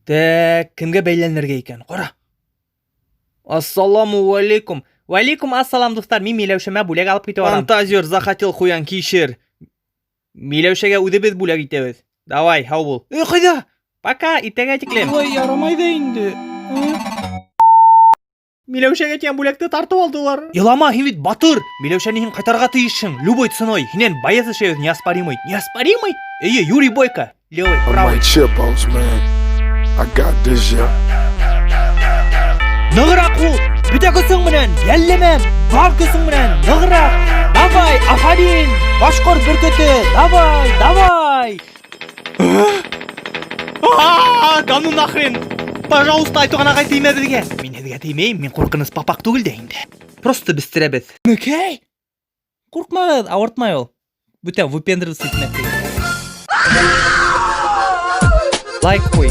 Кімге бәйләнергә икән? Кара. Ассаламу алейкум. Валейкум ассалам, дуслар. Мин Миләүшәмә бүләк алып китә барам. Фантазер захотел хуян кишер. Миләүшәгә үдебез бүләк итәбез. Давай, һау бул. Кайда? Пока, итәгә тиклем. Ой, ярамай да инде. Миләүшәгә тигән бүләкте тартып алдылар. Елама, һин бит батыр. Миләүшәне һин кайтарга тиешсең. Любой ценой. Һиннән боец эшебез неоспоримый. Неоспоримый? Юрий Бойко. Левый, правый. Нығырақ ул. Бүтә көсең менән, йәлләмәм. Бар көсең менән, нығырақ. Давай, афарин. Башкор бөркөте. Давай. Да ну нахрен. Пожалуйста, айтуганага теймә безгә. Мин һезгә теймәйм, мин куркыныс папак түгел дә инде. Просто бестерәбез. Мөкәй? Куркмагыз, авыртмай ул. Бүтә выпендриваться итмәк. Лайк куй.